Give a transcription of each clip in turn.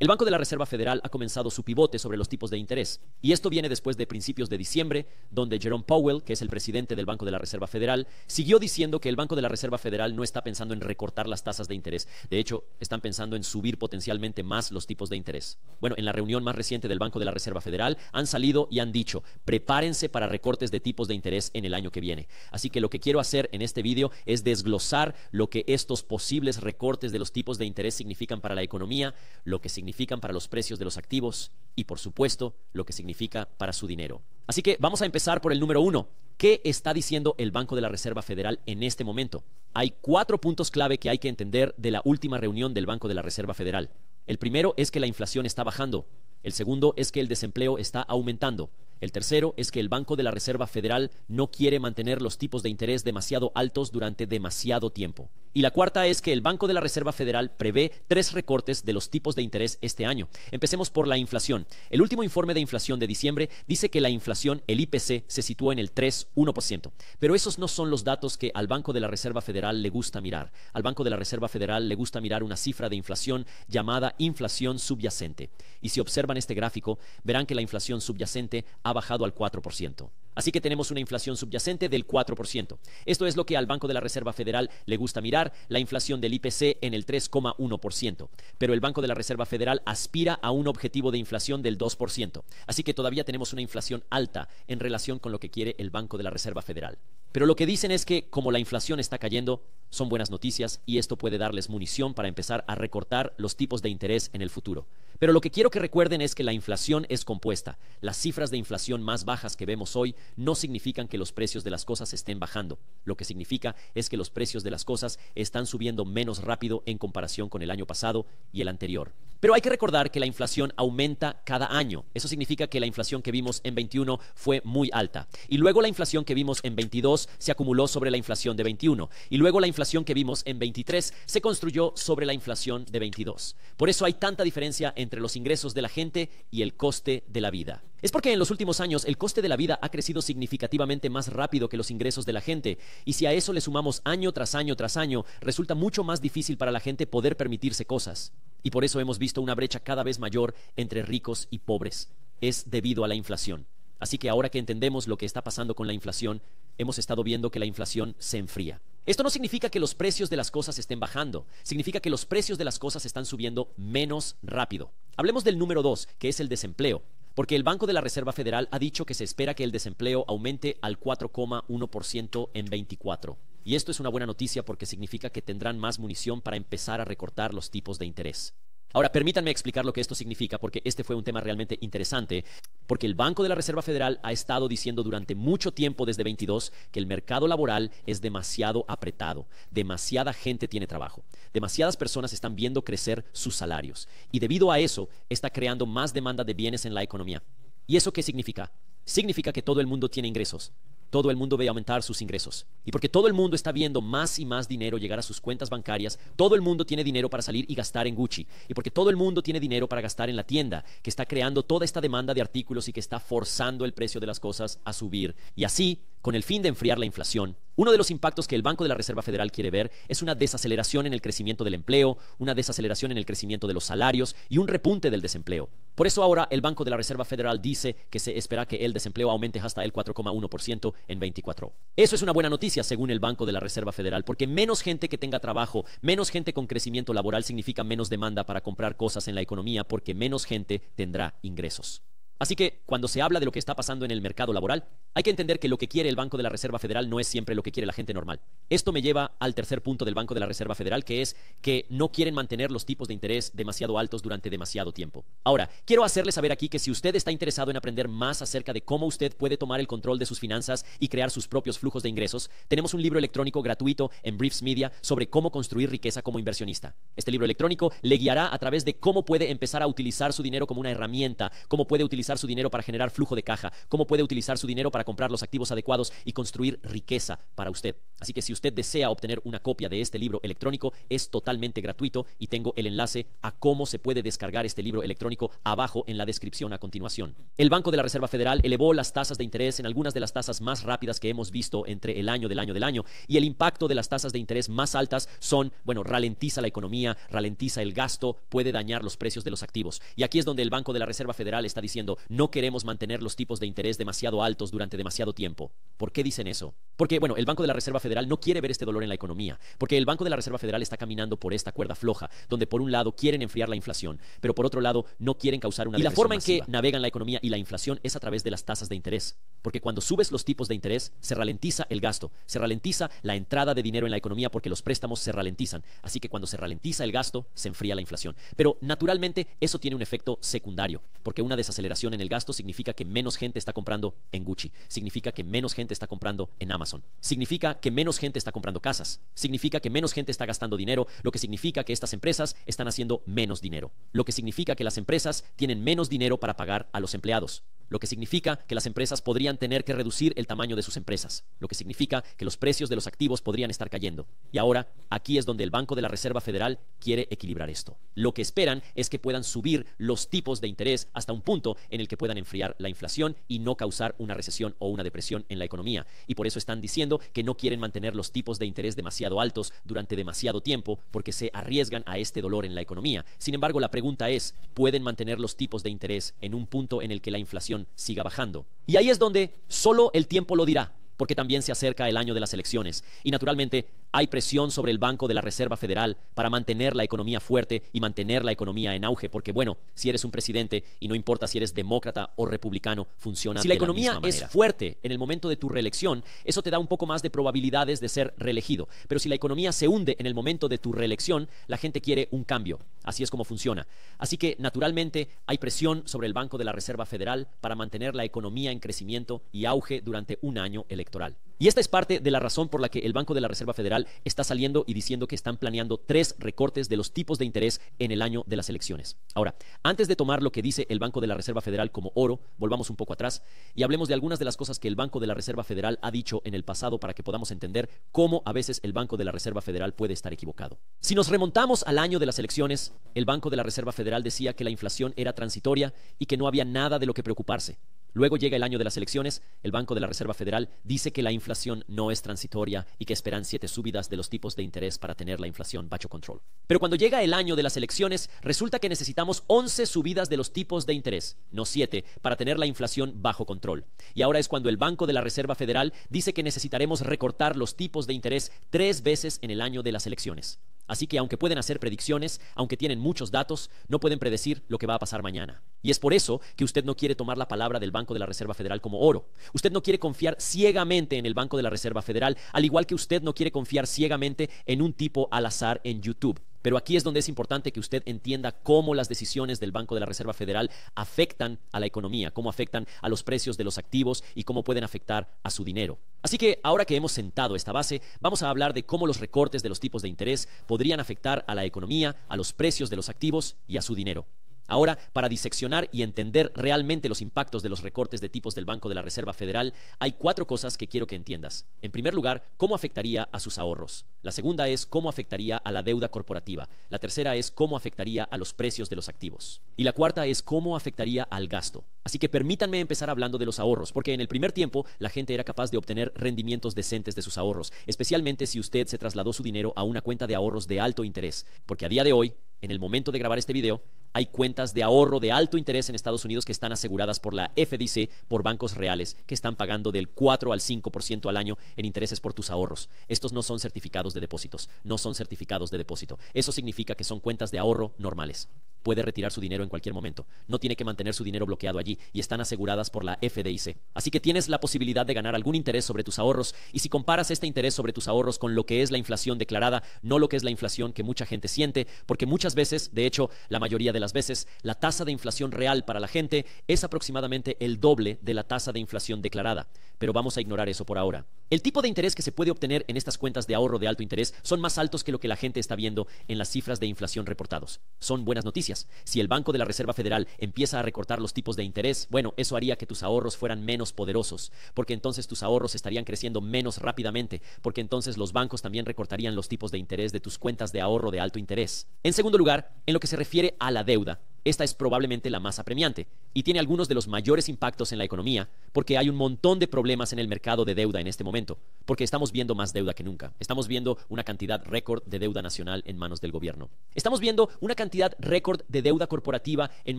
El Banco de la Reserva Federal ha comenzado su pivote sobre los tipos de interés. Y esto viene después de principios de diciembre, donde Jerome Powell, que es el presidente del Banco de la Reserva Federal, siguió diciendo que el Banco de la Reserva Federal no está pensando en recortar las tasas de interés. De hecho, están pensando en subir potencialmente más los tipos de interés. Bueno, en la reunión más reciente del Banco de la Reserva Federal han salido y han dicho, prepárense para recortes de tipos de interés en el año que viene. Así que lo que quiero hacer en este video es desglosar lo que estos posibles recortes de los tipos de interés significan para la economía, lo que significan para los precios de los activos y, por supuesto, lo que significa para su dinero. Así que vamos a empezar por el número 1. ¿Qué está diciendo el Banco de la Reserva Federal en este momento? Hay 4 puntos clave que hay que entender de la última reunión del Banco de la Reserva Federal. El primero es que la inflación está bajando. El segundo es que el desempleo está aumentando. El tercero es que el Banco de la Reserva Federal no quiere mantener los tipos de interés demasiado altos durante demasiado tiempo. Y la cuarta es que el Banco de la Reserva Federal prevé 3 recortes de los tipos de interés este año. Empecemos por la inflación. El último informe de inflación de diciembre dice que la inflación, el IPC, se sitúa en el 3,1%. Pero esos no son los datos que al Banco de la Reserva Federal le gusta mirar. Al Banco de la Reserva Federal le gusta mirar una cifra de inflación llamada inflación subyacente. Y si observan este gráfico, verán que la inflación subyacente ha bajado al 4%. Así que tenemos una inflación subyacente del 4%. Esto es lo que al Banco de la Reserva Federal le gusta mirar, la inflación del IPC en el 3,1%. Pero el Banco de la Reserva Federal aspira a un objetivo de inflación del 2%. Así que todavía tenemos una inflación alta en relación con lo que quiere el Banco de la Reserva Federal. Pero lo que dicen es que como la inflación está cayendo, son buenas noticias y esto puede darles munición para empezar a recortar los tipos de interés en el futuro. Pero lo que quiero que recuerden es que la inflación es compuesta. Las cifras de inflación más bajas que vemos hoy no significan que los precios de las cosas estén bajando. Lo que significa es que los precios de las cosas están subiendo menos rápido en comparación con el año pasado y el anterior. Pero hay que recordar que la inflación aumenta cada año. Eso significa que la inflación que vimos en 21 fue muy alta. Y luego la inflación que vimos en 22 se acumuló sobre la inflación de 21. Y luego la inflación que vimos en 23 se construyó sobre la inflación de 22. Por eso hay tanta diferencia entre los ingresos de la gente y el coste de la vida. Es porque en los últimos años el coste de la vida ha crecido significativamente más rápido que los ingresos de la gente, y si a eso le sumamos año tras año tras año, resulta mucho más difícil para la gente poder permitirse cosas. Y por eso hemos visto una brecha cada vez mayor entre ricos y pobres. Es debido a la inflación. Así que ahora que entendemos lo que está pasando con la inflación, hemos estado viendo que la inflación se enfría. Esto no significa que los precios de las cosas estén bajando, significa que los precios de las cosas están subiendo menos rápido. Hablemos del número 2, que es el desempleo. Porque el Banco de la Reserva Federal ha dicho que se espera que el desempleo aumente al 4,1% en 24. Y esto es una buena noticia porque significa que tendrán más munición para empezar a recortar los tipos de interés. Ahora, permítanme explicar lo que esto significa, porque este fue un tema realmente interesante, porque el Banco de la Reserva Federal ha estado diciendo durante mucho tiempo, desde 22, que el mercado laboral es demasiado apretado, demasiada gente tiene trabajo, demasiadas personas están viendo crecer sus salarios, y debido a eso está creando más demanda de bienes en la economía. ¿Y eso qué significa? Significa que todo el mundo tiene ingresos. Todo el mundo ve aumentar sus ingresos. Y porque todo el mundo está viendo más y más dinero llegar a sus cuentas bancarias, todo el mundo tiene dinero para salir y gastar en Gucci. Y porque todo el mundo tiene dinero para gastar en la tienda, que está creando toda esta demanda de artículos y que está forzando el precio de las cosas a subir. Y así, con el fin de enfriar la inflación, uno de los impactos que el Banco de la Reserva Federal quiere ver es una desaceleración en el crecimiento del empleo, una desaceleración en el crecimiento de los salarios y un repunte del desempleo. Por eso ahora el Banco de la Reserva Federal dice que se espera que el desempleo aumente hasta el 4,1% en 24. Eso es una buena noticia según el Banco de la Reserva Federal, porque menos gente que tenga trabajo, menos gente con crecimiento laboral significa menos demanda para comprar cosas en la economía, porque menos gente tendrá ingresos. Así que, cuando se habla de lo que está pasando en el mercado laboral, hay que entender que lo que quiere el Banco de la Reserva Federal no es siempre lo que quiere la gente normal. Esto me lleva al tercer punto del Banco de la Reserva Federal, que es que no quieren mantener los tipos de interés demasiado altos durante demasiado tiempo. Ahora, quiero hacerle saber aquí que si usted está interesado en aprender más acerca de cómo usted puede tomar el control de sus finanzas y crear sus propios flujos de ingresos, tenemos un libro electrónico gratuito en Briefs Media sobre cómo construir riqueza como inversionista. Este libro electrónico le guiará a través de cómo puede empezar a utilizar su dinero como una herramienta, cómo puede utilizar su dinero para generar flujo de caja, cómo puede utilizar su dinero para para comprar los activos adecuados y construir riqueza para usted. Así que si usted desea obtener una copia de este libro electrónico, es totalmente gratuito y tengo el enlace a cómo se puede descargar este libro electrónico abajo en la descripción a continuación. El Banco de la Reserva Federal elevó las tasas de interés en algunas de las tasas más rápidas que hemos visto entre el año del año y el impacto de las tasas de interés más altas son, bueno, ralentiza la economía, ralentiza el gasto, puede dañar los precios de los activos. Y aquí es donde el Banco de la Reserva Federal está diciendo, no queremos mantener los tipos de interés demasiado altos durante demasiado tiempo. ¿Por qué dicen eso? Porque, bueno, el Banco de la Reserva Federal no quiere ver este dolor en la economía, porque el Banco de la Reserva Federal está caminando por esta cuerda floja, donde por un lado quieren enfriar la inflación, pero por otro lado no quieren causar una depresión. Y la forma en que navegan la economía y la inflación es a través de las tasas de interés, porque cuando subes los tipos de interés, se ralentiza el gasto, se ralentiza la entrada de dinero en la economía porque los préstamos se ralentizan. Así que cuando se ralentiza el gasto, se enfría la inflación. Pero naturalmente eso tiene un efecto secundario, porque una desaceleración en el gasto significa que menos gente está comprando en Gucci, significa que menos gente está comprando en Amazon, significa que menos gente está comprando casas, significa que menos gente está gastando dinero, lo que significa que estas empresas están haciendo menos dinero, lo que significa que las empresas tienen menos dinero para pagar a los empleados, lo que significa que las empresas podrían tener que reducir el tamaño de sus empresas, lo que significa que los precios de los activos podrían estar cayendo. Y ahora, aquí es donde el Banco de la Reserva Federal quiere equilibrar esto. Lo que esperan es que puedan subir los tipos de interés hasta un punto en el que puedan enfriar la inflación y no causar una recesión o una depresión en la economía. Y por eso están diciendo que no quieren mantener los tipos de interés demasiado altos durante demasiado tiempo porque se arriesgan a este dolor en la economía. Sin embargo, la pregunta es, ¿pueden mantener los tipos de interés en un punto en el que la inflación siga bajando? Y ahí es donde solo el tiempo lo dirá, porque también se acerca el año de las elecciones y naturalmente hay presión sobre el Banco de la Reserva Federal para mantener la economía fuerte y mantener la economía en auge, porque bueno, si eres un presidente y no importa si eres demócrata o republicano, funciona de la misma manera. Si la economía es fuerte en el momento de tu reelección, eso te da un poco más de probabilidades de ser reelegido, pero si la economía se hunde en el momento de tu reelección, la gente quiere un cambio. Así es como funciona. Así que naturalmente hay presión sobre el Banco de la Reserva Federal para mantener la economía en crecimiento y auge durante un año electoral. Y esta es parte de la razón por la que el Banco de la Reserva Federal está saliendo y diciendo que están planeando 3 recortes de los tipos de interés en el año de las elecciones. Ahora, antes de tomar lo que dice el Banco de la Reserva Federal como oro, volvamos un poco atrás y hablemos de algunas de las cosas que el Banco de la Reserva Federal ha dicho en el pasado para que podamos entender cómo a veces el Banco de la Reserva Federal puede estar equivocado. Si nos remontamos al año de las elecciones, el Banco de la Reserva Federal decía que la inflación era transitoria y que no había nada de lo que preocuparse. Luego llega el año de las elecciones, el Banco de la Reserva Federal dice que la inflación no es transitoria y que esperan 7 subidas de los tipos de interés para tener la inflación bajo control. Pero cuando llega el año de las elecciones, resulta que necesitamos 11 subidas de los tipos de interés, no 7, para tener la inflación bajo control. Y ahora es cuando el Banco de la Reserva Federal dice que necesitaremos recortar los tipos de interés 3 veces en el año de las elecciones. Así que aunque pueden hacer predicciones, aunque tienen muchos datos, no pueden predecir lo que va a pasar mañana. Y es por eso que usted no quiere tomar la palabra del Banco de la Reserva Federal como oro. Usted no quiere confiar ciegamente en el Banco de la Reserva Federal, al igual que usted no quiere confiar ciegamente en un tipo al azar en YouTube. Pero aquí es donde es importante que usted entienda cómo las decisiones del Banco de la Reserva Federal afectan a la economía, cómo afectan a los precios de los activos y cómo pueden afectar a su dinero. Así que ahora que hemos sentado esta base, vamos a hablar de cómo los recortes de los tipos de interés podrían afectar a la economía, a los precios de los activos y a su dinero. Ahora, para diseccionar y entender realmente los impactos de los recortes de tipos del Banco de la Reserva Federal, hay 4 cosas que quiero que entiendas. En primer lugar, cómo afectaría a sus ahorros. La segunda es cómo afectaría a la deuda corporativa. La tercera es cómo afectaría a los precios de los activos. Y la cuarta es cómo afectaría al gasto. Así que permítanme empezar hablando de los ahorros, porque en el primer tiempo la gente era capaz de obtener rendimientos decentes de sus ahorros, especialmente si usted se trasladó su dinero a una cuenta de ahorros de alto interés, porque a día de hoy, en el momento de grabar este video, hay cuentas de ahorro de alto interés en Estados Unidos que están aseguradas por la FDIC por bancos reales que están pagando del 4 al 5% al año en intereses por tus ahorros. Estos no son certificados de depósitos, no son certificados de depósito. Eso significa que son cuentas de ahorro normales. Puede retirar su dinero en cualquier momento. No tiene que mantener su dinero bloqueado allí y están aseguradas por la FDIC. Así que tienes la posibilidad de ganar algún interés sobre tus ahorros y si comparas este interés sobre tus ahorros con lo que es la inflación declarada, no lo que es la inflación que mucha gente siente, porque muchas veces, de hecho, la mayoría de las veces, la tasa de inflación real para la gente es aproximadamente el doble de la tasa de inflación declarada. pero vamos a ignorar eso por ahora. El tipo de interés que se puede obtener en estas cuentas de ahorro de alto interés son más altos que lo que la gente está viendo en las cifras de inflación reportados. Son buenas noticias. Si el Banco de la Reserva Federal empieza a recortar los tipos de interés, bueno, eso haría que tus ahorros fueran menos poderosos, porque entonces tus ahorros estarían creciendo menos rápidamente, porque entonces los bancos también recortarían los tipos de interés de tus cuentas de ahorro de alto interés. En segundo lugar, en lo que se refiere a la deuda, esta es probablemente la más apremiante y tiene algunos de los mayores impactos en la economía porque hay un montón de problemas en el mercado de deuda en este momento, porque estamos viendo más deuda que nunca. Estamos viendo una cantidad récord de deuda nacional en manos del gobierno. Estamos viendo una cantidad récord de deuda corporativa en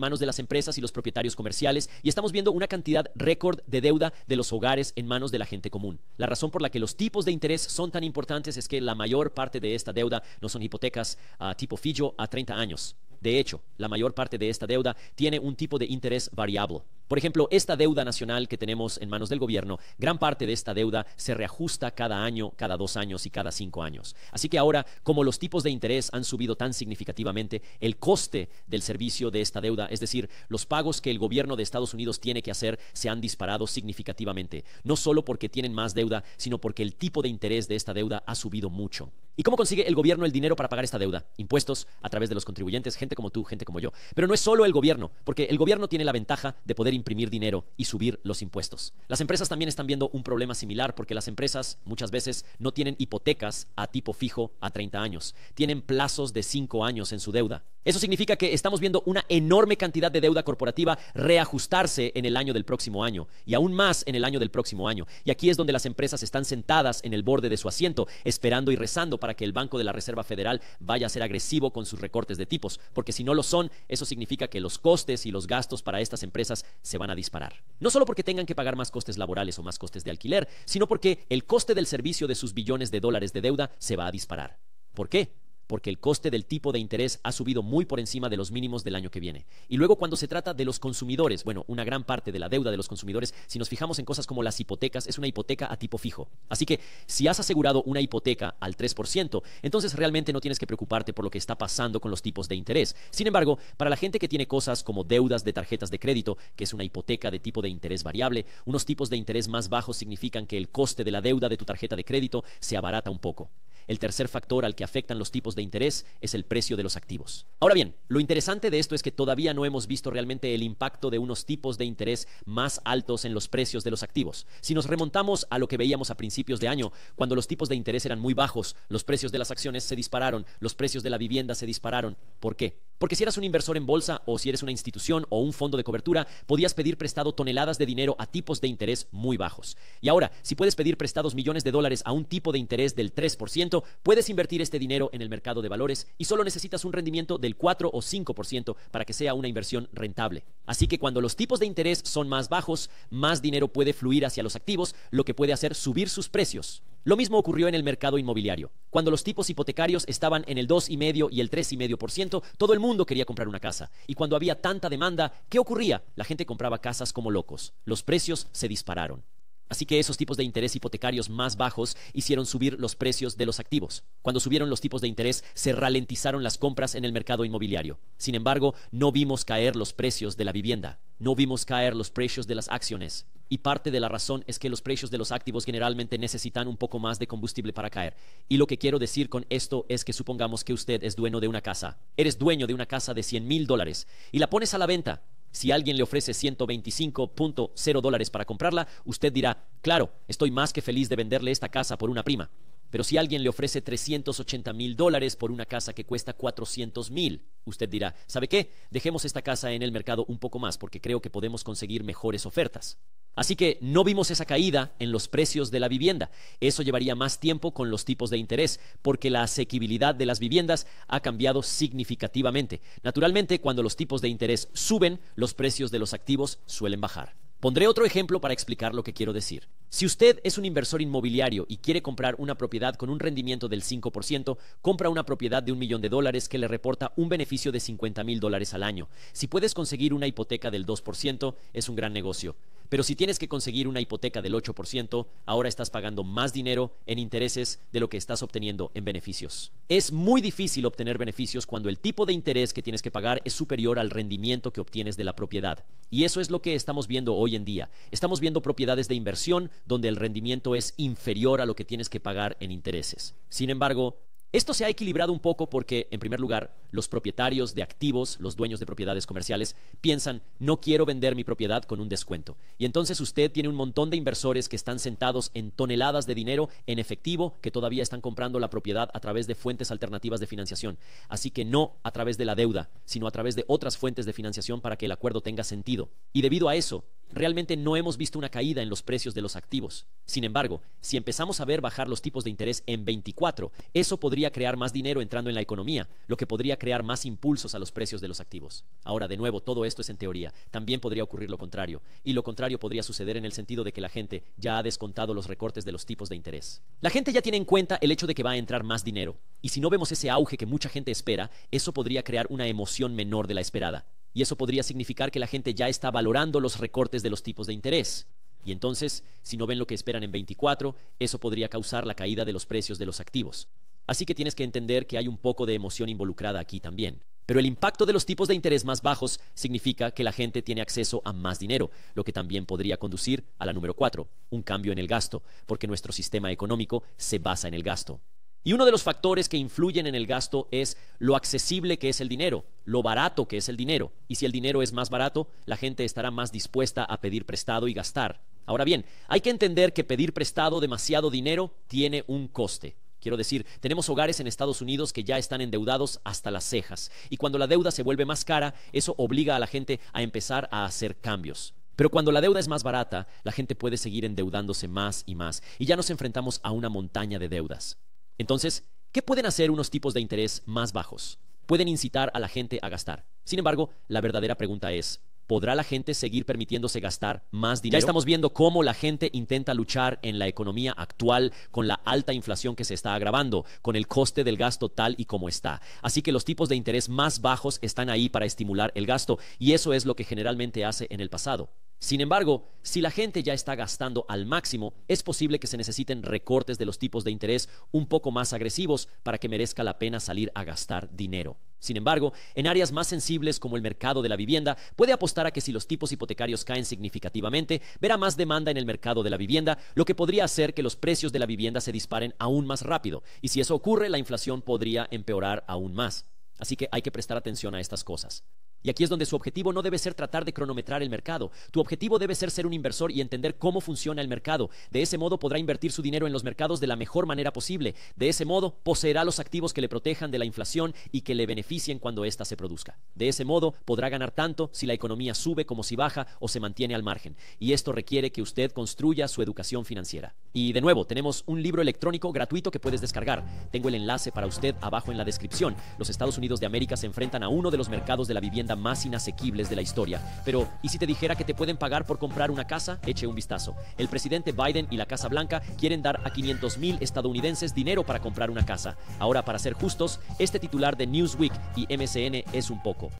manos de las empresas y los propietarios comerciales y estamos viendo una cantidad récord de deuda de los hogares en manos de la gente común. La razón por la que los tipos de interés son tan importantes es que la mayor parte de esta deuda no son hipotecas tipo fijo a 30 años. De hecho, la mayor parte de esta deuda tiene un tipo de interés variable. Por ejemplo, esta deuda nacional que tenemos en manos del gobierno, gran parte de esta deuda se reajusta cada año, cada 2 años y cada 5 años. Así que ahora, como los tipos de interés han subido tan significativamente, el coste del servicio de esta deuda, es decir, los pagos que el gobierno de Estados Unidos tiene que hacer, se han disparado significativamente. No solo porque tienen más deuda, sino porque el tipo de interés de esta deuda ha subido mucho. ¿Y cómo consigue el gobierno el dinero para pagar esta deuda? Impuestos a través de los contribuyentes, gente como tú, gente como yo. Pero no es solo el gobierno, porque el gobierno tiene la ventaja de poder imprimir dinero y subir los impuestos. Las empresas también están viendo un problema similar porque las empresas muchas veces no tienen hipotecas a tipo fijo a 30 años. Tienen plazos de 5 años en su deuda. Eso significa que estamos viendo una enorme cantidad de deuda corporativa reajustarse en el año del próximo año y aún más en el año del próximo año. Y aquí es donde las empresas están sentadas en el borde de su asiento, esperando y rezando para que el Banco de la Reserva Federal vaya a ser agresivo con sus recortes de tipos, porque si no lo son, eso significa que los costes y los gastos para estas empresas se van a disparar. No solo porque tengan que pagar más costes laborales o más costes de alquiler, sino porque el coste del servicio de sus billones de dólares de deuda se va a disparar. ¿Por qué? Porque el coste del tipo de interés ha subido muy por encima de los mínimos del año que viene. Y luego cuando se trata de los consumidores, bueno, una gran parte de la deuda de los consumidores, si nos fijamos en cosas como las hipotecas, es una hipoteca a tipo fijo. Así que si has asegurado una hipoteca al 3%, entonces realmente no tienes que preocuparte por lo que está pasando con los tipos de interés. Sin embargo, para la gente que tiene cosas como deudas de tarjetas de crédito, que es una hipoteca de tipo de interés variable, unos tipos de interés más bajos significan que el coste de la deuda de tu tarjeta de crédito se abarata un poco. El tercer factor al que afectan los tipos de interés es el precio de los activos. Ahora bien, lo interesante de esto es que todavía no hemos visto realmente el impacto de unos tipos de interés más altos en los precios de los activos. Si nos remontamos a lo que veíamos a principios de año, cuando los tipos de interés eran muy bajos, los precios de las acciones se dispararon, los precios de la vivienda se dispararon. ¿Por qué? Porque si eras un inversor en bolsa o si eres una institución o un fondo de cobertura, podías pedir prestado toneladas de dinero a tipos de interés muy bajos. Y ahora, si puedes pedir prestados millones de dólares a un tipo de interés del 3%, puedes invertir este dinero en el mercado de valores y solo necesitas un rendimiento del 4 o 5% para que sea una inversión rentable. Así que cuando los tipos de interés son más bajos, más dinero puede fluir hacia los activos, lo que puede hacer subir sus precios. Lo mismo ocurrió en el mercado inmobiliario. Cuando los tipos hipotecarios estaban en el 2,5% y el 3,5%, todo el mundo quería comprar una casa. Y cuando había tanta demanda, ¿qué ocurría? La gente compraba casas como locos. Los precios se dispararon. Así que esos tipos de interés hipotecarios más bajos hicieron subir los precios de los activos. Cuando subieron los tipos de interés, se ralentizaron las compras en el mercado inmobiliario. Sin embargo, no vimos caer los precios de la vivienda. No vimos caer los precios de las acciones. Y parte de la razón es que los precios de los activos generalmente necesitan un poco más de combustible para caer. Y lo que quiero decir con esto es que supongamos que usted es dueño de una casa. Eres dueño de una casa de $100,000 y la pones a la venta. Si alguien le ofrece $125.0 para comprarla, usted dirá, claro, estoy más que feliz de venderle esta casa por una prima. Pero si alguien le ofrece $380,000 por una casa que cuesta $400,000, usted dirá, ¿sabe qué? Dejemos esta casa en el mercado un poco más porque creo que podemos conseguir mejores ofertas. Así que no vimos esa caída en los precios de la vivienda. Eso llevaría más tiempo con los tipos de interés, porque la asequibilidad de las viviendas ha cambiado significativamente. Naturalmente, cuando los tipos de interés suben, los precios de los activos suelen bajar. Pondré otro ejemplo para explicar lo que quiero decir. Si usted es un inversor inmobiliario y quiere comprar una propiedad con un rendimiento del 5%, compra una propiedad de $1 millón que le reporta un beneficio de $50,000 al año. Si puedes conseguir una hipoteca del 2%, es un gran negocio. Pero si tienes que conseguir una hipoteca del 8%, ahora estás pagando más dinero en intereses de lo que estás obteniendo en beneficios. Es muy difícil obtener beneficios cuando el tipo de interés que tienes que pagar es superior al rendimiento que obtienes de la propiedad. Y eso es lo que estamos viendo hoy en día. Estamos viendo propiedades de inversión donde el rendimiento es inferior a lo que tienes que pagar en intereses. Sin embargo, esto se ha equilibrado un poco porque, en primer lugar, los propietarios de activos, los dueños de propiedades comerciales, piensan, no quiero vender mi propiedad con un descuento. Y entonces usted tiene un montón de inversores que están sentados en toneladas de dinero en efectivo que todavía están comprando la propiedad a través de fuentes alternativas de financiación. Así que no a través de la deuda, sino a través de otras fuentes de financiación para que el acuerdo tenga sentido. Y debido a eso, realmente no hemos visto una caída en los precios de los activos. Sin embargo, si empezamos a ver bajar los tipos de interés en 24, eso podría crear más dinero entrando en la economía, lo que podría crear más impulsos a los precios de los activos. Ahora, de nuevo, todo esto es en teoría. También podría ocurrir lo contrario. Y lo contrario podría suceder en el sentido de que la gente ya ha descontado los recortes de los tipos de interés. La gente ya tiene en cuenta el hecho de que va a entrar más dinero. Y si no vemos ese auge que mucha gente espera, eso podría crear una emoción menor de la esperada. Y eso podría significar que la gente ya está valorando los recortes de los tipos de interés. Y entonces, si no ven lo que esperan en 24, eso podría causar la caída de los precios de los activos. Así que tienes que entender que hay un poco de emoción involucrada aquí también. Pero el impacto de los tipos de interés más bajos significa que la gente tiene acceso a más dinero, lo que también podría conducir a la número 4, un cambio en el gasto, porque nuestro sistema económico se basa en el gasto. Y uno de los factores que influyen en el gasto es lo accesible que es el dinero, lo barato que es el dinero. Y si el dinero es más barato, la gente estará más dispuesta a pedir prestado y gastar. Ahora bien, hay que entender que pedir prestado demasiado dinero tiene un coste. Quiero decir, tenemos hogares en Estados Unidos que ya están endeudados hasta las cejas. Y cuando la deuda se vuelve más cara, eso obliga a la gente a empezar a hacer cambios. Pero cuando la deuda es más barata, la gente puede seguir endeudándose más y más. Y ya nos enfrentamos a una montaña de deudas. Entonces, ¿qué pueden hacer unos tipos de interés más bajos? Pueden incitar a la gente a gastar. Sin embargo, la verdadera pregunta es, ¿podrá la gente seguir permitiéndose gastar más dinero? Ya estamos viendo cómo la gente intenta luchar en la economía actual con la alta inflación que se está agravando, con el coste del gasto tal y como está. Así que los tipos de interés más bajos están ahí para estimular el gasto, y eso es lo que generalmente hace en el pasado. Sin embargo, si la gente ya está gastando al máximo, es posible que se necesiten recortes de los tipos de interés un poco más agresivos para que merezca la pena salir a gastar dinero. Sin embargo, en áreas más sensibles como el mercado de la vivienda, puede apostar a que si los tipos hipotecarios caen significativamente, verá más demanda en el mercado de la vivienda, lo que podría hacer que los precios de la vivienda se disparen aún más rápido. Y si eso ocurre, la inflación podría empeorar aún más. Así que hay que prestar atención a estas cosas. Y aquí es donde su objetivo no debe ser tratar de cronometrar el mercado. Tu objetivo debe ser un inversor y entender cómo funciona el mercado. De ese modo podrá invertir su dinero en los mercados de la mejor manera posible. De ese modo poseerá los activos que le protejan de la inflación y que le beneficien cuando ésta se produzca. De ese modo podrá ganar tanto si la economía sube como si baja o se mantiene al margen. Y esto requiere que usted construya su educación financiera. Y de nuevo, tenemos un libro electrónico gratuito que puedes descargar. Tengo el enlace para usted abajo en la descripción. Los Estados Unidos de América se enfrentan a uno de los mercados de la vivienda más inasequibles de la historia. Pero, ¿y si te dijera que te pueden pagar por comprar una casa? Eche un vistazo. El presidente Biden y la Casa Blanca quieren dar a 500,000 estadounidenses dinero para comprar una casa. Ahora, para ser justos, este titular de Newsweek y MSN es un poco.